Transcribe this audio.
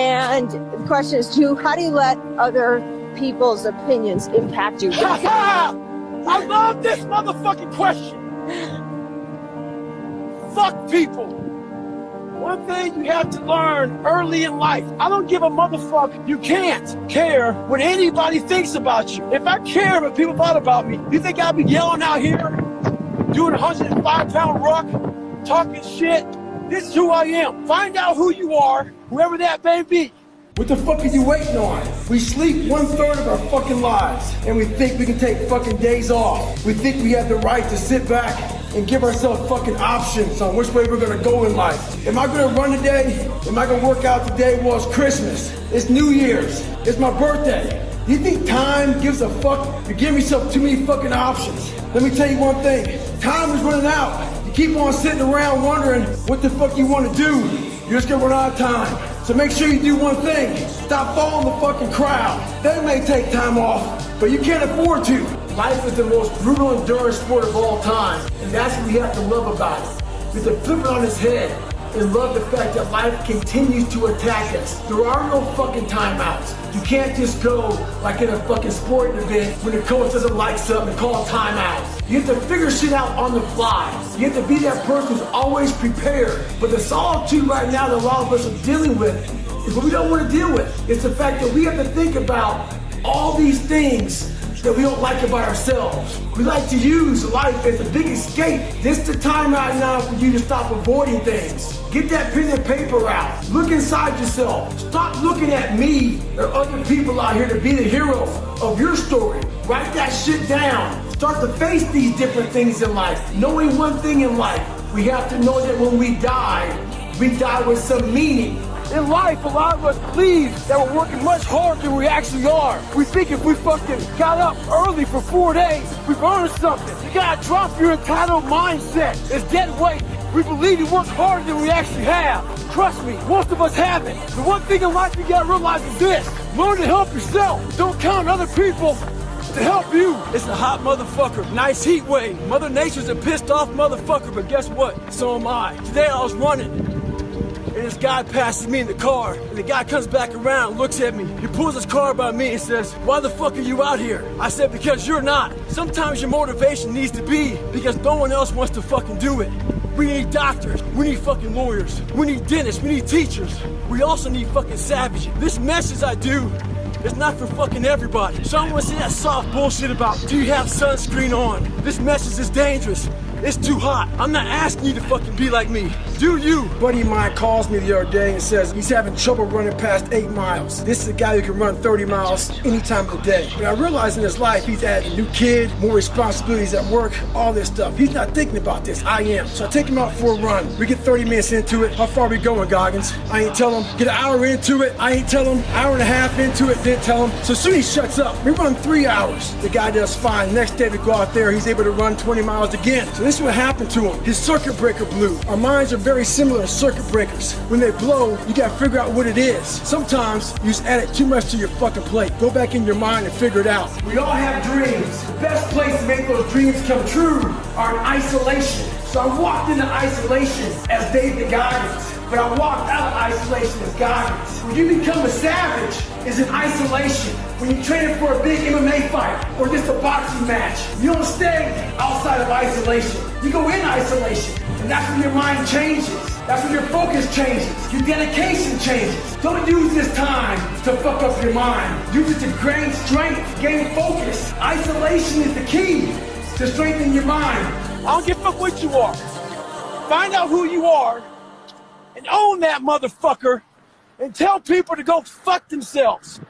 And the question is, how do you let other people's opinions impact you? I love this motherfucking question. Fuck people. One thing you have to learn early in life, I don't give a motherfucker. You can't care what anybody thinks about you. If I care what people thought about me, you think I'd be yelling out here, doing a 105-pound ruck, talking shit? This is who I am. Find out who you are, whoever that may be. What the fuck are you waiting on? We sleep 1/3 of our fucking lives, and we think we can take fucking days off. We think we have the right to sit back and give ourselves fucking options on which way we're gonna go in life. Am I gonna run today? Am I gonna work out today? Well, it's Christmas. It's New Year's. It's my birthday. Do you think time gives a fuck? You're giving yourself too many fucking options. Let me tell you one thing. Time is running out. You keep on sitting around wondering what the fuck you want to do. You're just gonna run out of time. So make sure you do one thing. Stop following the fucking crowd. They may take time off, but you can't afford to. Life is the most brutal endurance sport of all time, and that's what we have to love about it. We have to flip it on its head and love the fact that life continues to attack us. There are no fucking timeouts. You can't just go like in a fucking sporting event when the coach doesn't like something and call a timeout. You have to figure shit out on the fly. You have to be that person who's always prepared. But the solitude right now that a lot of us are dealing with is what we don't want to deal with. It's the fact that we have to think about all these things that we don't like about ourselves. We like to use life as a big escape. This is the time right now for you to stop avoiding things. Get that pen and paper out. Look inside yourself. Stop looking at me or other people out here to be the hero of your story. Write that shit down. Start to face these different things in life. Knowing one thing in life, we have to know that when we die with some meaning. In life, a lot of us believe that we're working much harder than we actually are. We think if we fucking got up early for 4 days, we've earned something. You gotta drop your entitled mindset. It's dead weight. We believe we work harder than we actually have. Trust me, most of us haven't. The one thing in life you gotta realize is this: learn to help yourself. Don't count on other people to help you. It's a hot motherfucker. Nice heat wave. Mother Nature's a pissed off motherfucker, but guess what? So am I. Today I was running, and this guy passes me in the car, and the guy comes back around, looks at me, he pulls his car by me and says, "Why the fuck are you out here?" I said, "Because you're not." Sometimes your motivation needs to be because no one else wants to fucking do it. We need doctors, we need fucking lawyers, we need dentists, we need teachers. We also need fucking savages. This message I do is not for fucking everybody. So I don't want to see that soft bullshit about, do you have sunscreen on? This message is dangerous. It's too hot. I'm not asking you to fucking be like me. Do you? A buddy of mine calls me the other day and says he's having trouble running past 8 miles. This is a guy who can run 30 miles any time of the day. But I realize in his life he's added a new kid, more responsibilities at work, all this stuff. He's not thinking about this. I am. So I take him out for a run. We get 30 minutes into it. How far are we going, Goggins? I ain't tell him. Get an hour into it. I ain't tell him. Hour and a half into it. Didn't tell him. So soon he shuts up. We run 3 hours. The guy does fine. Next day we go out there. He's able to run 20 miles again. So this is what happened to him. His circuit breaker blew. Our minds are very similar to circuit breakers. When they blow, you gotta figure out what it is. Sometimes you just add it too much to your fucking plate. Go back in your mind and figure it out. We all have dreams. The best place to make those dreams come true are in isolation. So I walked into isolation as David Goggins, but I walked out of isolation as Goggins. When you become a savage is in isolation. When you're training for a big MMA fight or just a boxing match, you don't stay outside of isolation. You go in isolation, and that's when your mind changes. That's when your focus changes. Your dedication changes. Don't use this time to fuck up your mind. Use it to gain strength, gain focus. Isolation is the key to strengthen your mind. I don't give a fuck what you are. Find out who you are and own that motherfucker and tell people to go fuck themselves.